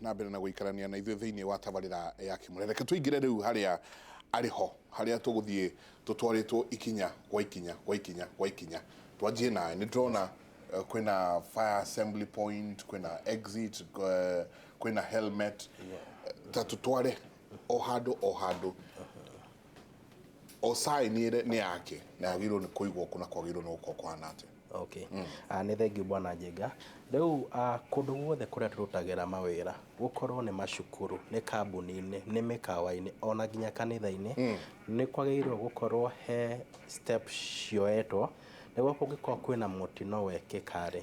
na mbere na guikarania na ithuĩ thĩinĩ wa tabarĩra ya Kimuri. Reke tũingĩre rĩu harĩa arĩ ho, harĩa tũgũthiĩ tũtwarĩtwo ikinya gwa ikinya gwa ikinya gwa ikinya. Twanjie nawe, nĩ ndĩrona kwĩna fire assembly point, kwĩna exit, kwĩna helmet. Ta tũtware o handũ o sign nĩ yake na yagĩrĩirwo nĩ kũigwo kuna kwagĩrĩirwo nĩ gũkorwo kũhana atĩa. Okay. Nĩ thengiũ bwana Njenga. Rĩu kũndũ guothe kũrĩa tũrutagĩra mawĩra, gũkorwo nĩ macukuru, nĩ kambuni-inĩ, nĩ mĩkawa-inĩ, ona nginya kanitha-inĩ, nĩ kwagĩrĩirwo gũkorwo he steps cioetwo nĩguo kũngĩkorwo kwĩna mũtino wekĩka-rĩ,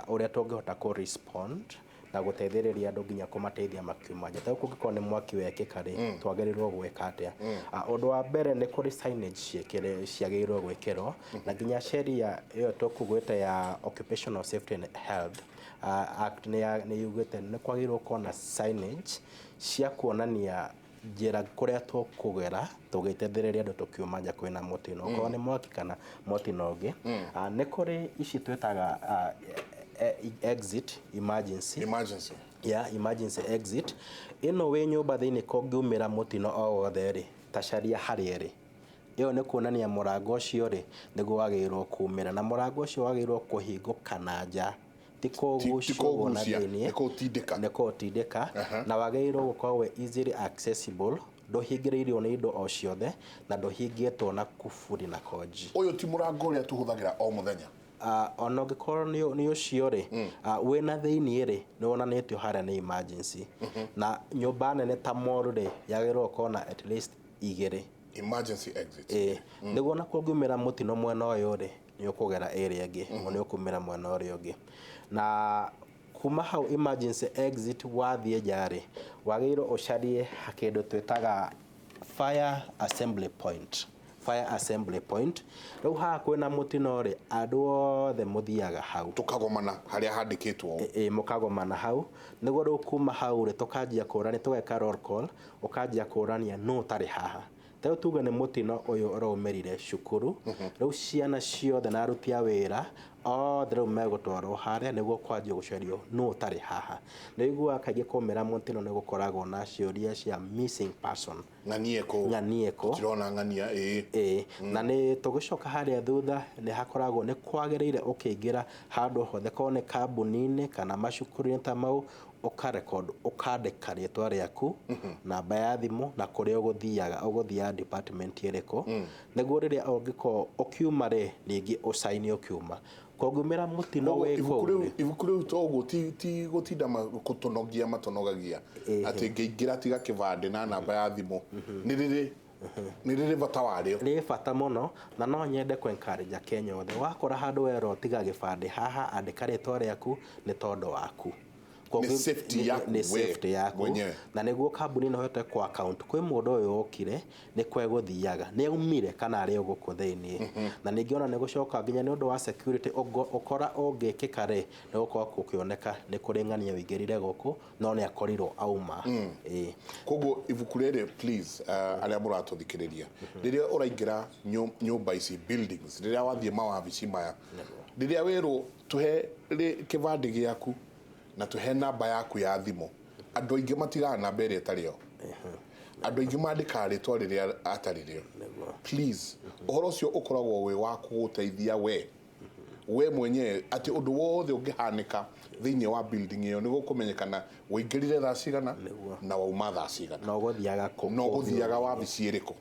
ũrĩa tũngĩhota kũ respond na gũteithĩrĩria andũ nginya kũmateithia makiuma nja. Tarĩu kũngĩkorwo nĩ mwaki wekĩka-rĩ, twagĩrĩirwo gwĩka atĩa? Ũndũ wa mbere nĩ kũrĩ signage ciagĩrĩirwo gwĩkĩrwo, na nginya sheria ĩyo tũkugwĩte ya Occupational Safety and Health Act nĩ yugĩte nĩ kwagĩrĩirwo gũkorwo na signage cia kuonania njĩra kũrĩa tũkũgera tũgĩteithĩrĩria andũ tukiuma nja kwĩna mũtino, okorwo nĩ mwaki kana mũtino ũngĩ. Nĩ kũrĩ ici twĩtaga exit emergency emergency exit. Ĩno wĩ nyũmba thĩinĩ kũngiumĩra mũtino o wothe-rĩ, ta caria harĩa ĩrĩ. Ĩyo nĩ kuonania mũrango ũcio-rĩ nĩguo wagĩrĩirwo kumĩra, na mũrango ũcio wagĩrĩirwo kũhingũka na nja, ti kũgucio na thĩinĩ, nĩ kũũtindĩka, na wagĩrĩirwo gũkorwo we easily accessible, ndũhingĩrĩirio nĩ indo o ciothe na ndũhingĩtwo na kuburi na koji. Ũyũ ti mũrango ũrĩa tũhũthagĩra o mũthenya. Ona ũngĩkorwo nĩ ũcio-rĩ, wĩna thĩinĩ-rĩ nĩ wonanĩtio harĩa nĩ emergency, na nyũmba nene ta mall-rĩ yagĩrĩirwo gũkorwo na at least 2 emergency exits. Nĩguo na kũngiumĩra mũtino mwena ũyũ-rĩ nĩ ũkũgera area ĩngĩ, nĩ ũkumĩra mwena ũrĩa ũngĩ. Na kuma hau emergency exit wathiĩ nja-rĩ, wagĩrĩirwo ũcarie kĩndũ twĩtaga fire assembly point. Rĩu haha kwĩna mũtino-rĩ, andũ othe mũthiaga hau, tũkagomana harĩa handĩkĩtwo. Mũkagomana hau, nĩguo rĩu kuma hau-rĩ tũkanjia kũrania, tũgeka roll call, ũkanjia kũrania nũ ũtarĩ haha. Tarĩu tuge nĩ mũtino ũyũ ũraumĩrire cukuru, rĩu ciana ciothe na aruti a wĩra othe rĩu megũtwarwo harĩa nĩguo kwanjia gũcario nũ ũtarĩ haha. Nĩguo kaingĩ kumĩra mũtino nĩ gũkoragwo na ciũria cia missing person, ng'anieko, tirona ng'ania. Na nĩ tũgĩcoka harĩa thutha nĩ hakoragwo nĩ kwagĩrĩire ũkĩingĩra handũ hothe, korwo nĩ kambuni-inĩ kana macukuru-inĩ ta mau, ũkarekondi, ũkandĩka rĩtwa rĩaku, namba ya thimũ na kũrĩa ũgũthiaga department ĩrĩkũ, nĩguo rĩrĩa ũngĩkorwo ũkiuma-rĩ ningĩ ũcaini ũkiuma. Kũngiumĩra mũtino wĩ kũu. Ibuku rĩu toguo ti gũtinda matonogagia atĩ ngĩingĩra tiga kĩbandĩ na namba ya thimũ. Nĩ rĩrĩ bata warĩo. Nĩ bata mũno, na no nyende kũ-encourage Akenya othe, wakora handũ werwo tiga gĩbandĩ haha, andĩka rĩtwa rĩaku nĩ tondũ waku. Nĩ safety yaku na nĩguo kambuni ĩno ĩhote kũ account kwĩ mũndũ ũyũ ũkire, nĩ kwegũthiaga, nĩ aumire kana arĩ gũkũ thĩinĩ. Na ningĩ ona nĩ gũcoka nginya nĩ ũndũ wa security, ũkora ũngĩkĩka-rĩ nĩ gũkorwo gũkĩoneka nĩ kũrĩ ng'ania wĩingĩrire gũkũ no nĩ akorirwo auma. Koguo ibuku rĩrĩ please, arĩa mũratũthikĩrĩria, rĩrĩa ũraingĩra nyũmba ici buildings, rĩrĩa wathiĩ mawabici maya, rĩrĩa wĩrwo tũhe kĩbandĩ gĩaku na tuhe namba yaku ya thimũ, andũ aingĩ matigaga namba ĩrĩa ĩtarĩ yo. Andũ aingĩ mandĩkaga rĩtwa rĩrĩa atarĩ rĩo. Please, ũhoro ũcio ũkoragwo wĩ wa kũgũteithia we mwenyewe, atĩ ũndũ wothe ũngĩhanĩka thĩinĩ wa building ĩyo nĩ gũkũmenyekana wĩingĩrire thaa cigana na wauma thaa cigana, no gũthiaga wabici ĩrĩkũ.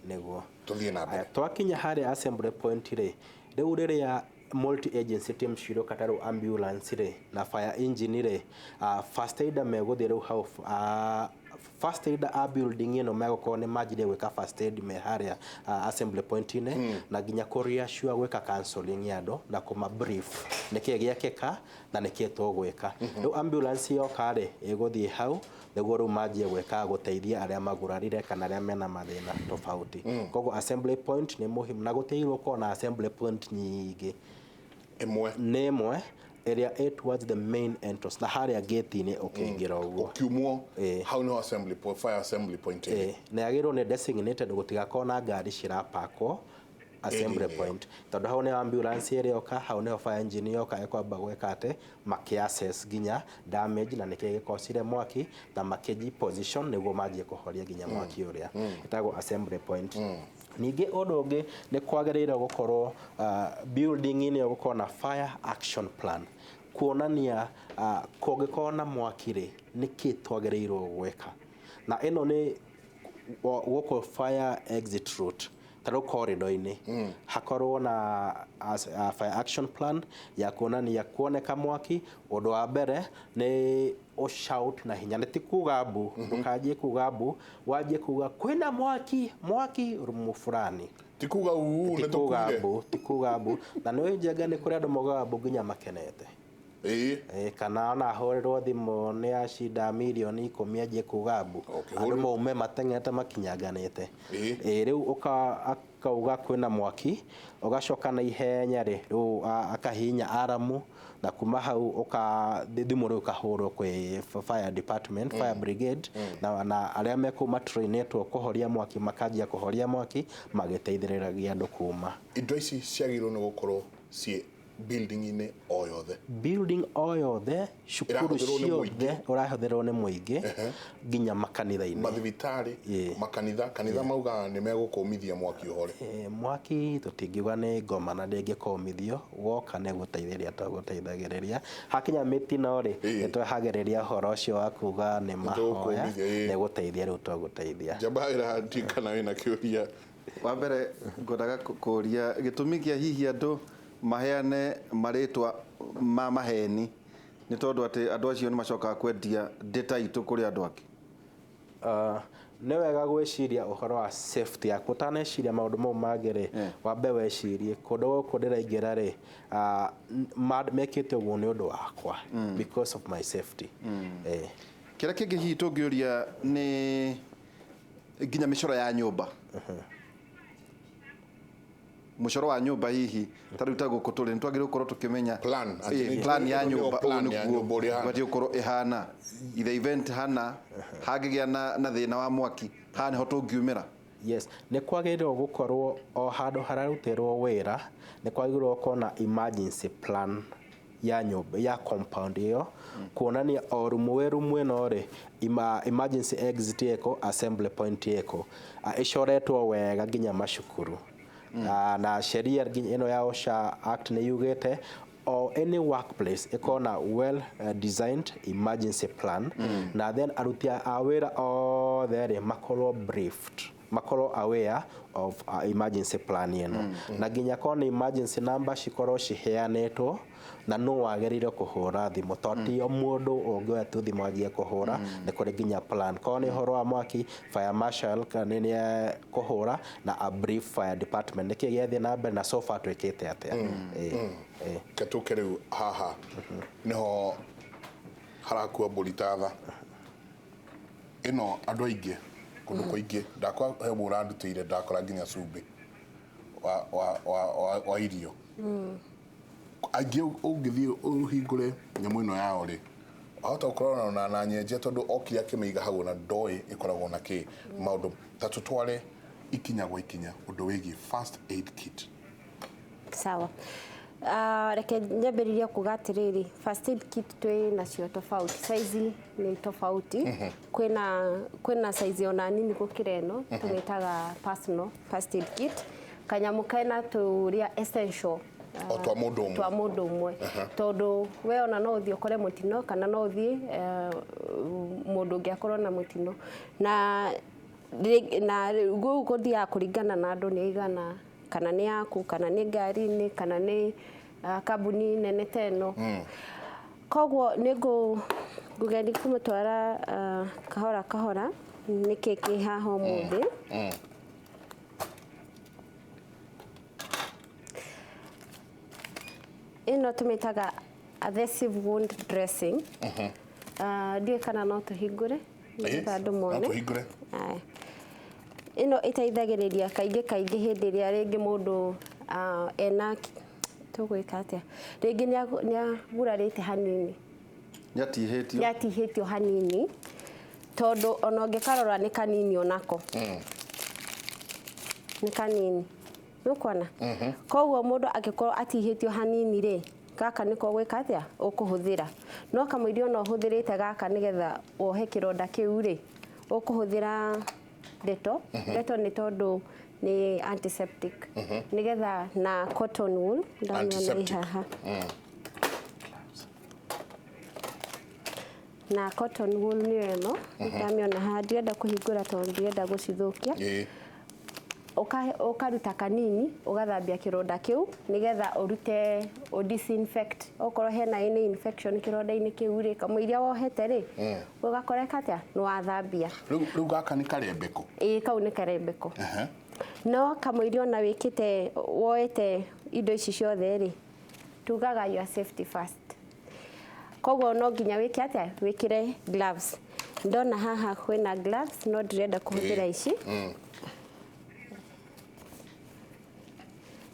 Tũthiĩ na mbere. Twakinya harĩa assembly point-rĩ, rĩu rĩrĩa multi agency team ciroka ta rĩu ambulance-rĩ na fire engine-rĩ, first aid megũthiĩ rĩu hau. First aid a building ĩno megũkorwo nĩ manjire gwĩka first aid me harĩa assembly point-inĩ, na nginya kũreassure gwĩka counseling ya andũ na kũma brief nĩkĩĩ gĩakĩka na nĩkĩĩ tũgwĩka. Rĩu ambulance yoka-rĩ ĩgũthiĩ hau nĩguo rĩu manjie gwĩka gũteithia arĩa magurarire kana arĩa mena mathĩna tofauti. Koguo assembly point nĩ mũhimu, na gũteithĩrwo gũkorwo na assembly point nyingĩ. Nĩ ĩmwe ĩrĩa towards the main entrance, na harĩa gate-inĩ ũkĩingĩra ũguo. Ũkiumwo hau nĩ fire assembly point. Na yagĩrĩirwo nĩ designated gũtigakorwo na ngari cirapakwo assembly point tondu hau ni ambulance iri oka hau ni fire engine oka ekwamba gweka ate makiassess ginya damage na niki gikosire mwaki na makiji position niguo manjie kuhoria ginya mwaki uria itago assembly point ningi undu ungi ni kwagiriire gukorwo building ini gukorwo na fire action plan kuonania kungikorwo na mwaki ri niki twagiriirwo gweka na ino ni guko fire exit route taro corridor-ini hakorwo na fire action plan ya kuonania kuoneka mwaki undu wa mbere ni o shout na hinya ti kuga mbu ndukanjie kuga mbu wanjie kuga kwina mwaki rumu fulani ti kuga uu ne to ti kuga mbu na no njenga ni kuri andu mogaga mbu nginya makenete kana ona horirwo thimu ni acida milioni 10 anjie kuga mbu andu maume matengete makinyanganite riu akauga kwina mwaki ugacoka na ihenya ri riu akahinya aramu na kuma hau uka thimu riu kahurwo kwi fire department fire brigade na aria mekuma trainetwo kuhoria mwaki makanjia kuhoria mwaki magiteithĩrĩragia andu kuma indo ici ciagirwo ni gukorwo cie building o yothe cukuru ciothe urahũthĩrwo nĩ mũingĩ nginya makanitha-inĩ mathibitari makanitha mauga nĩ megũkũmithia mwaki ũhore mwaki tũtingiuga nĩ ngoma na ndĩngĩkũmithio woka nĩ gũteithĩrĩria tũgũteithagĩrĩria hakinya mĩtino rĩ nĩtwehagĩrĩria ũhoro ũcio wa kuga nĩ mahoya nĩ gũteithia rĩu tũgũteithia Jambaĩra ndikana wĩna kĩũria wa mbere ngwendaga kũria gĩtũmi kĩa hihi andũ maheane maritwa ma maheni ni tondu ati andu acio ni macokaga kwendia data itu kuri andu angi ni wega gwiciria uhoro wa safety yaku utaneciria maundu mau magire wambe wecirie kundu guku ndiraingira ri mekite uguo ni undu wakwa because of my safety kira kingi hihi tungiuria ni nginya micoro ya nyumba mucoro wa nyumba hihi taruta guku tuli ntwagire gukorwo tukimenya plan ya nyumba gwati gukorwo ihana ithe event hana hagigia na thina wa mwaki hana ho tungiumira yes ne kwagirwo gukorwo o handu hararutirwo wira ne kwagirwo gukorwo na emergency plan ya nyumba ya compound iyo kuonania o rumwe no ri emergency exit yeko assembly point yeko ishoretwo wega nginya macukuru na sheria ino ya OSHA Act ni yugete or any workplace ikona well designed emergency plan na then arutia aware all there makolo briefed makolo aware of emergency plan yeno na ginya kona emergency number shikoro shiheanetwo na no wagerire kuhura thimu toti o mundu ongoya tu thimu agia kuhura ni kuri ginya plan kone horo wa mwaki fire marshal kanene kuhura na a brief fire department niki gethi na mbere na so far twikite atia katukere haha niho harakua bolitatha ino andu aingi kundu kuingi ndakwa he murandutire ndakora ginya cumbi wa irio aingi ungithie uhingure nyamu ino yao ri ahota gukorwo na nyenje tondu okiri akimiiga hau na ndoi ikoragwo na ki maundu tatu tware ikinya gwa ikinya undu wigi first aid kit sawa reke nyambĩrĩrie kuga atĩrĩrĩ first aid kit twi nacio tofauti size ni tofauti kwina size ona nini gukira ino tumitaga personal first aid kit kanyamu kaina turia essential twa mundu umwe tondu we ona no uthie ukore mutino kana no uthie mundu ngiakorwo na mutino na guthia kuringana na andu ni igana kana ni yaku kana ni ngari-ini kana ni kambuni nene teno koguo ngugeria kumutwara kahora niki ki haha umuthi ino tumitaga adhesive wound dressing ndiye kana no tuhingure andu mone ino iteithagiriria kaingi hindi ria ringi mundu ena tugwika atia ringi ni agurarite hanini yatihitio hanini tondu ona ungikarora ni kanini onako ni kanini Nukwana koguo mundu agikoro atihitio hanini ri gaka niko gwika atia ukuhuthira no kamwirio no huthirite gaka nigetha wohe kironda kiu ri ukuhuthira deto ni tondu ni antiseptic nigetha na cotton wool ndamenya haha na cotton wool ni eno ndamiona haha ndienda kuhingura tondu ndienda gucithukia ukaruta kanini ugathambia kironda kiu nigetha urute o disinfect okorwo hena any infection kironda-ini kiu ri kamwiria wohete ri ugakoreka atia no wathambia riu gaka ni karembeko kau ni karembeko no kamwiria na wikite woete indo ici ciothe ri tugaga your safety first koguo no nginya wiki atia wikire gloves ndona haha kwina gloves no ndirenda kuhuthira ici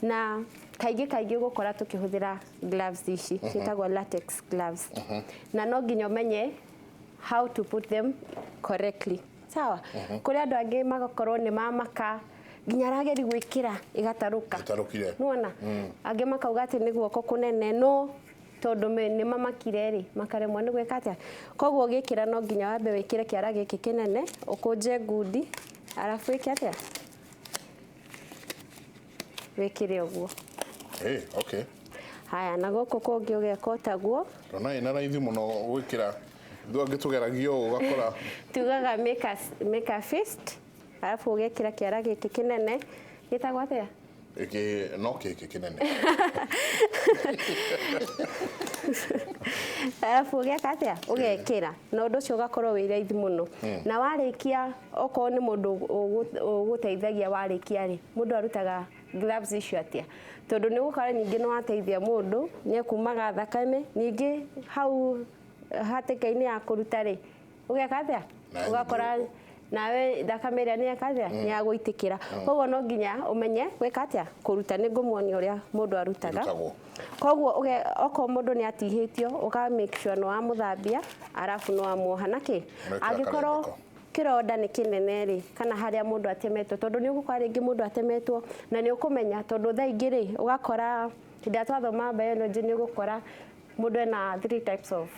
na kaigi gukora tukihuthira gloves ici citagwo latex gloves na no nginya umenye how to put them correctly sawa kuri andu angi magakorwo ni mamaka nginya rageri gwikira igataruka nuona angi makauga ati ni guoko kunene no tondu ni mamakire ri makaremwo ni gwika atia koguo gikira no nginya wambe wikire kiara giki kinene ukunje ngudi arafu iki atia wekire uguo okay haya na goko kongi ugekota guo rona ina raithi muno gwikira ndu tugeragia ugakora tugaga make a fist arafu ugekira kiara giki kinene gitagwa atia iki kinene arafu ugeka atia ugekira na undu ucio ugakorwo wi raithi muno na warikia okorwo ni mundu uguteithagia warikia ri mundu arutaga gloves icio atia tondu ni gukora ningi no ateithia mundu ni akumaga thakame ningi hau hatikaini ya kuruta ri ugeka atia ugakora nawe thakame ria ni akathia ni aguitikira koguo no nginya umenye gwika atia kuruta ni ngumuonia uria mundu arutaga koguo oko mundu ni atihitio uka make sure no amuthambia arafu no amuoha naki agikorwo kironda ni kinene ri kana haria mundu atemetwo tondu ni ugukora ringi mundu atemetwo na ni ukumenya tondu tha ingi ri ugakora ndia twathoma biology ni ugukora mundu ena 3 types of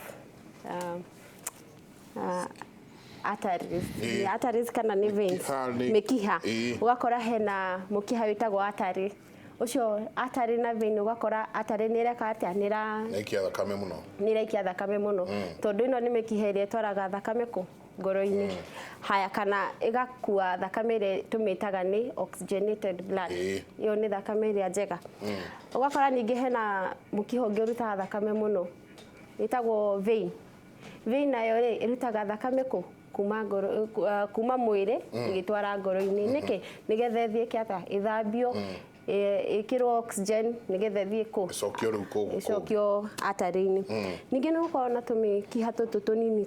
arteries kana ni veins mikiha ugakora hena mukiha witagwo artery ucio artery na vein ugakora artery ni reka atia niraikia thakame muno tondu ino ni mikiha iria twaraga thakame ku ngoro-ini haya kana igakua thakame iria tumitaga ni oxygenated blood iyo ni thakame iria njega ugakora ningi hena mukiha ungi urutaga thakame muno itagwo vein nayo ri irutaga thakame ku kuma mwiri igitwara ngoro-ini niki nigetha ethie kiata ithambio ikirwo oxygen nigetha thie ku icokio artery-ini ningi ni gukorwo na tumikiha tutu tunini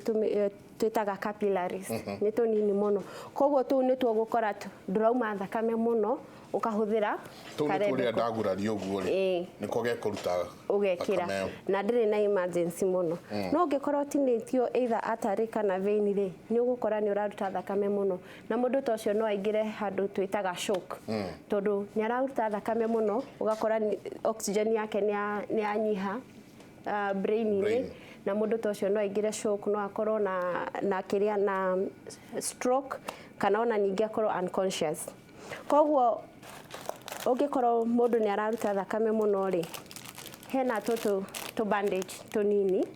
twitaga capillaries ni tunini muno koguo tu ni tuo gukora ndurauma thakame muno ukahuthira turia ndaguraria uguo ri niko gekuruta ugekira na ndiri na emergency muno no ungikorwo tinitio either artery kana vein ri ni ugukora ni uraruta thakame muno na mundu ta ucio no aingire handu twitaga shock tondu ni araruta thakame muno ugakora oxygen yake ni anyiha brain na mundu ta ucio no aingire shock no akorwo na kiria na stroke kana ona ningi akorwo unconscious koguo ungikorwo mundu ni araruta thakame muno ri hena to bandage tunini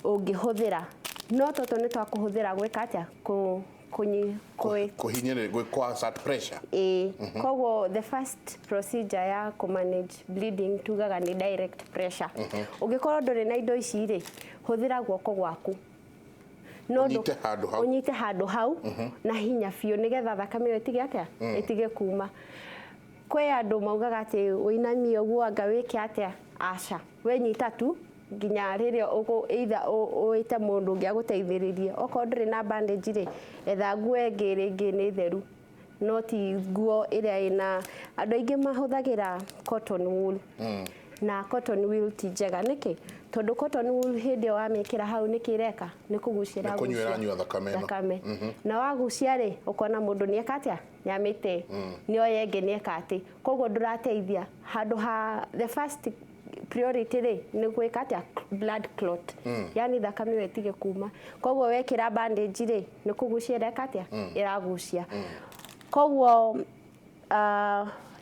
ungihuthira no toto ni twakuhuthira gwika atia kuhinyere kwa sat pressure koguo the first procedure ya ku manage bleeding tugaga ni direct pressure ungikorwo nduri na indo ici ri huthira guoko gwaku no unyite handu hau na hinya biu nigetha thakame iyo itige atia itige kuma kwe andu maugaga ati uinamie uguo anga wike atia aca we nyita tu nginya riria either uite mundu ungi aguteithiririe okorwo nduri na bandage ri etha nguo ingi ringi ni theru no ti nguo iria ina andu aingi mahuthagira cotton wool na cotton wool ti njega niki tondu cotton wool hindi wa mekira hau ni kireka ni kugucira kunywa nyua thakame na wagucia ri ukona mundu ni ekatia nyamite ni oyenge ni ekati koguo ndurateithia handu ha the first priority ri ni gwikatia blood clot yani thakame wetige kuma koguo wekira bandage ri ni kugucira ekatia iragucia koguo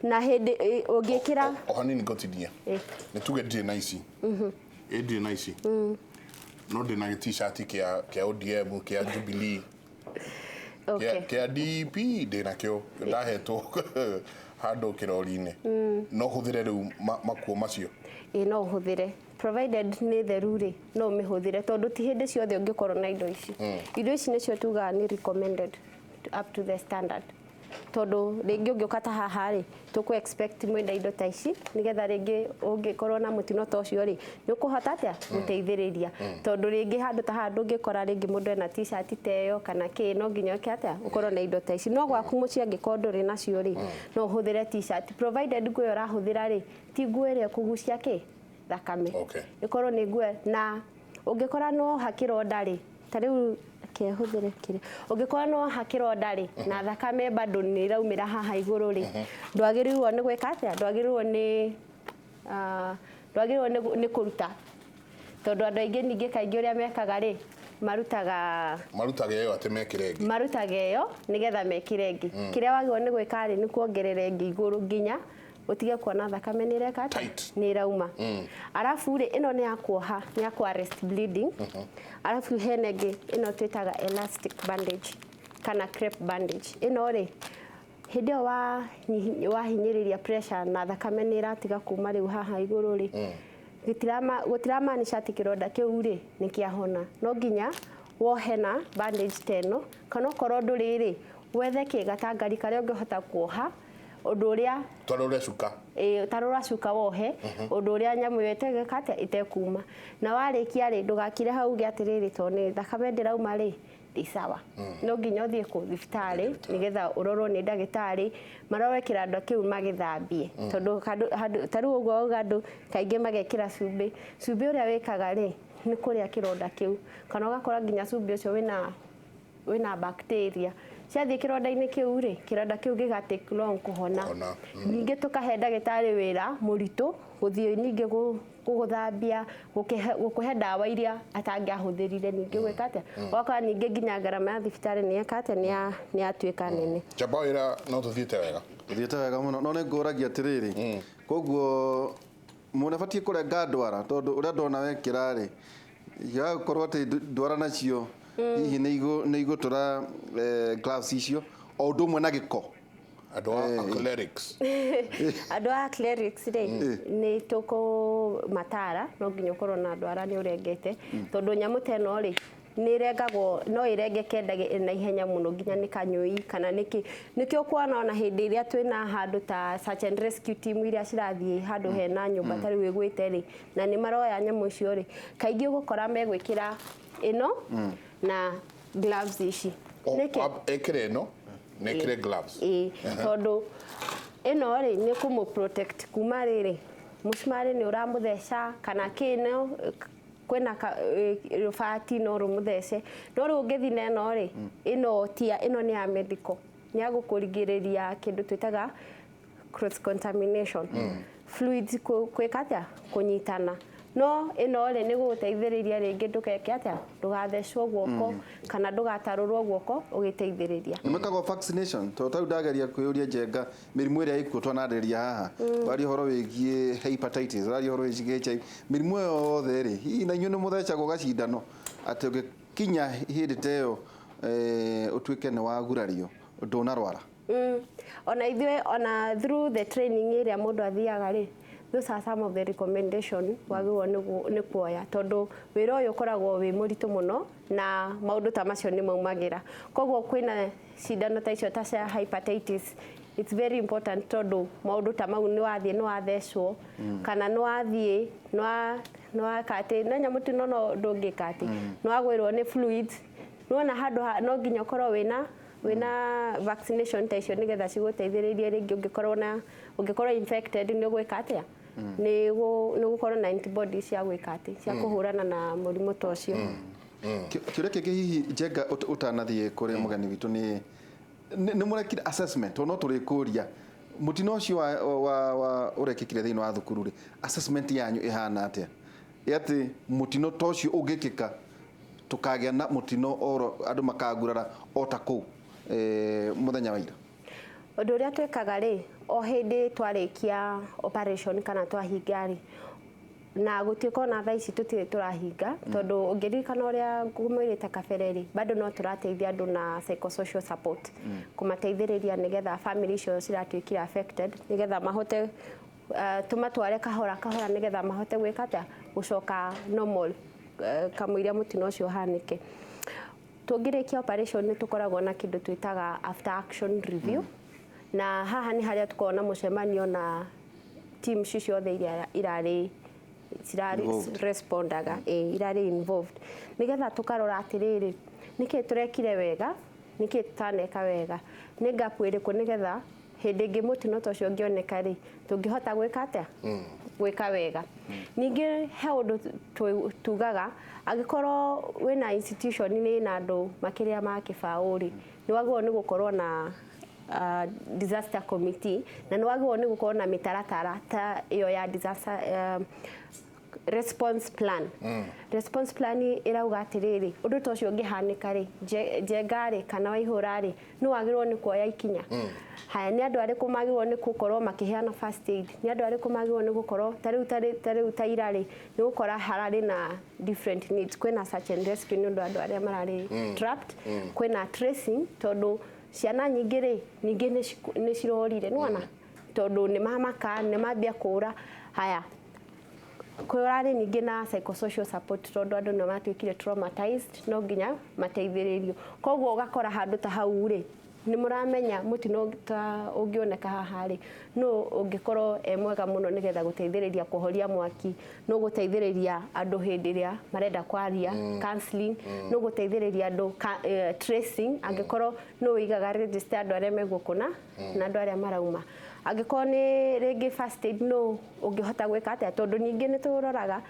na hindi ugikira hanini gotidia ni tuge ndi na ici ndi na ici no ndi na t-shirt kia ODM kia Jubilee kia DP ndi na kio ndahetwo handu kirori-ini no huthire riu makuo macio no huthire provided ni theruri no mihuthire tondu ti hindi ciothe ungikorwo na indo ici nicio tuga ni recommended up to the standard tondu ringi ungiukata haha ri tuku expect mwenda indo ta ici nigetha ringi ungikorwo na mutino ta ucio ri ni ukuhota atia guteithiriria tondu ringi handu ta handu ungikora ringi mundu ena t-shirt teyo kana ki no nginya ke atia ukorwo na indo ta ici no gwaku muci angikorwo nduri nacio ri no uhuthire t-shirt provided nguo urahuthira ri ti nguo iria kugucia ki thakame ikorwo ni nguo na ungikora no hakironda ri tariu kehuthire kire ungikora no hakironda ri na thakame bado ni iraumira haha iguru ri ndwagirirwo ni gwika atia ndwagirirwo ni kuruta tondu andu aingi ningi kaingi uria mekaga ri marutaga iyo ate mekire ngi marutaga iyo nigetha mekire ngi kiria wagirwo ni gwika ri ni kuongerera ngi iguru nginya utige kuona thakame ni reka ni irauma arafu ri ino ni yakuoha ni yakwa arrest bleeding arafu henege ino twitaga elastic bandage kana crepe bandage ino ri hindi wa hinyiriria pressure na thakame ni iratiga kuma riu haha iguru ri gutiramanisha ati kironda kiu ri ni kiahona no nginya wohena bandage teno kana korwo nduri ri wethe kigatangari karia ungihota kuoha undu uria tarura cuka wohe undu uria nyamu yetege kate itekuma na warikia ri ndugakire hau gi atiriri toni thakame ndirauma ri ndi sawa no nginya uthie ku thibitari nigetha urorwo ni ndagitari marore kirando kiu magithambie tondu taru ugo gandu kaingi magekira cumbi uria wikaga ri ni kuria kironda kiu kana ugakora nginya cumbi ucio wina bacteria ciathie kironda-ini kiu ri kironda kiu gigatake long kuhona ningi tukahe ndagitari wira muritu guthie ningi guguthambia gukuhe ndawa iria atangiahuthirire ningi gwikate waka ningi nginya garama ya thibitari ni yakate ni atuika nene Jabawira no tuthiete wega muno no ne nguragia atiriri koguo mune batie kurenga ndwara tondu uria ndona wekira ri ya korwo ati ndwara nacio hihi ni igutura gloves icio o undu mwe na giko adwa athletics adwa athletics ri ni tuko matara no nginya ukorwo na ndwara ni urengete tondu nyamu teno ri ni regagwo no irengeke na ihenya muno nginya ni kanyui kana niki ukwana ona hindi iria twina handu ta search and rescue team iria cirathie handu hena nyumba tari wigwite ri na ni maroya nyamu icio ri kaingi ugukora megwikira ino na gloves ici ekire no nekire gloves tondu ino ri ni kumu protect kuma riri mushmari ni uramutheca kana kino kwena rufati no rumuthece no ri ungithina ino ri ino ni ya medical ni ya gukurigiriria kindu twitaga cross contamination fluids kwikatia kunyitana no ino ri ni guteithiriria ringi ndukeke atia ndugathecwo guoko kana ndugatarurwo guoko ugiteithiriria nimekago vaccination to tau ndageria kuyuria jenga mirimu iria ikuo twanarĩria haha wari horo wigie hepatitis wari horo wigie HIV mirimu yothe ri hihi na inyu ni muthecagwo gacindano ati ugikinya hindi teyo utuike ni wagurario ndunarwara ona ithwe ona through the training iria mundu athiaga ri those are some of the recommendation wagirwo ni kuoya tondu wira uyu ukoragwo wi muritu muno na maundu ta macio ni maumagira koguo kwina cindano ta icio ta cia hepatitis it's very important tondu maundu ta mau ni wathecwo kana ni wathie ni wakati na nyamu tino no ndungikati ni wagwirwo ni fluids no handu no nginya ukorwo wina vaccination ta icio nigetha ciguteithiririe ringi ungikorwo infected ni ugwika atia nĩ gũkorwo na antibodies cia gwĩkati cia kũhũrana na mũrimũ ta ũcio. Kĩũria kĩngĩ hihi Njenga ũtanathiĩ kũrĩ mũgeni witũ nĩ mũrekire assessment no tũrĩkũria mutino ũcio wa ũrekĩkire thĩinĩ wa thukuru rĩ assessment yanyu ĩhana atĩa ati mutino ta ũcio ũngĩkĩka tukagĩa na mutino oro andũ makagurara o ta kũu mũthenya wa ira? Ũndũ ũrĩa twĩkaga rĩ o hĩndĩ twarĩkia operation kana twahinga rĩ na gũtuĩka na thaa ici tũtirĩ tũrahinga tondũ ũngĩririkana ũrĩa ngũmwĩrĩte kabere rĩ bado no tũrateithia andũ na psychosocial support kũmateithĩrĩria nĩgetha family icio ciratuĩkire affected nĩgetha mahote tumatware kahora nĩgetha mahote gwĩka atĩa gũcoka normal kamũira mũtino ũcio hanĩke. Tũngĩrĩkia operation nĩ tũkoragwo na kĩndũ twĩtaga after action review na haha nĩ harĩa tũkoragwo na mũcemanio na team ciothe irarĩ respondaga irarĩ involved nĩgetha tũkarora atĩrĩrĩ nĩkĩ tũrekire wega nĩkĩ tũtaneka wega nĩ gap ĩrĩkũ nĩgetha hĩndĩ ĩngĩ mũtino ta ũcio ũngĩoneka rĩ tũngĩhota gwĩka atĩa gwĩka wega. Ningĩ he ũndũ tugaga angĩkorwo wĩna institution nĩ na andũ makĩria ma kĩbaũ rĩ nĩ wagĩrĩirwo nĩ gũkorwo na disaster committee na nĩ wagĩrĩirwo nĩ gũkorwo na mĩtaratara ta ĩyo ya disaster response plan. Response plan ĩrauga atĩrĩrĩ ũndũ ta ũcio ũngĩhanĩka rĩ Njenga rĩ kana Waihũra rĩ nĩ wagĩrĩirwo nĩ kuoya ikinya. Haya nĩ andũ arĩkũ magĩrĩirwo nĩ gũkorwo makĩheana first aid nĩ andũ arĩkũ magĩrĩirwo nĩ gũkorwo tarĩu ta ira rĩ nĩ gũkora hararĩ na different needs kwĩna search and rescue nĩ ũndũ andũ arĩa mararĩ trapped kwĩna tracing tondũ ciana nyingĩ rĩ ningĩ nĩ cirorire nĩwona tondũ nĩ mamaka nĩ mambia kũra. Haya kũrarĩ ningĩ na psychosocial support tondũ andũ nĩ matuĩkire traumatized no nginya mateithĩrĩrio koguo ũgakora handũ ta hau rĩ nĩ mũramenya mũtino ta ũngĩoneka haha rĩ no ũngĩkorwo mwega mũno nĩgetha gũteithĩrĩria kũhoria mwaki no gũteithĩrĩria andũ hĩndĩ ĩrĩa marenda kwaria counseling no gũteithĩrĩria andũ tracing angĩkorwo no ũigaga register andũ arĩa megũkũna na andũ arĩa marauma angĩkorwo nĩ rĩngĩ first aid no ũngĩhota gwĩka atĩa tondũ ningĩ nĩ tũroraga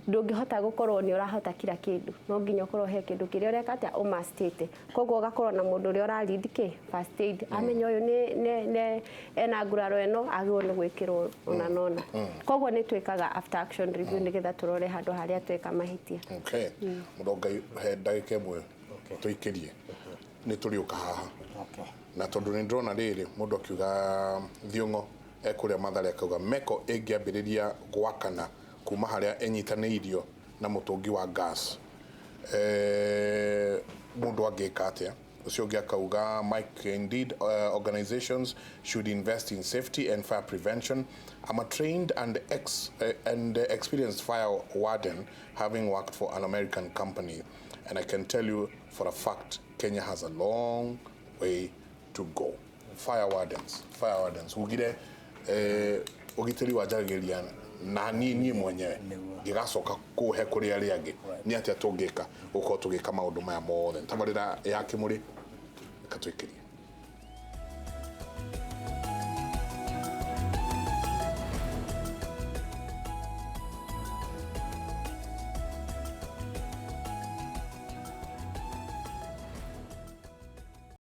ndũngĩhota gũkorwo nĩ ũrahota kila kĩndũ no nginya ũkorwo he kĩndũ kĩrĩa ũreka atĩa ũmastĩte koguo ũgakorwo na mũndũ ũrĩa ũralead first aid amenya ũyũ nĩ ena nguraro ĩno agĩrĩirwo nĩ gwĩkĩrwo ona nona koguo nĩ twĩkaga after action review nĩgetha tũrore handũ harĩa tweka mahĩtia. Mũrongai he ndagĩka ĩmwe tũikĩrie nĩ tũrĩũka haha na tondũ nĩ ndĩrona rĩrĩ mũndũ akiuga Thiong'o ekũrĩa Mathare akauga meko ĩngĩambĩrĩria gwakana kuma harĩa enyitanĩirio na mũtũngi wa gas mũndũ angĩka atĩa ũcio ũngĩ akauga Mike indeed organizations should invest in safety and fire prevention. I'm a trained and experienced fire warden having worked for an American company and I can tell you for a fact Kenya has a long way to go. Fire wardens ugire ugitĩri wa njagĩrĩria na niĩ mwenyewe ngigacoka kuhe kũrĩ arĩa angĩ nĩ atĩa tũngĩka gũkorwo tũgĩka maũndũ maya mothe tabarĩra ya Kimuri katwĩkĩria.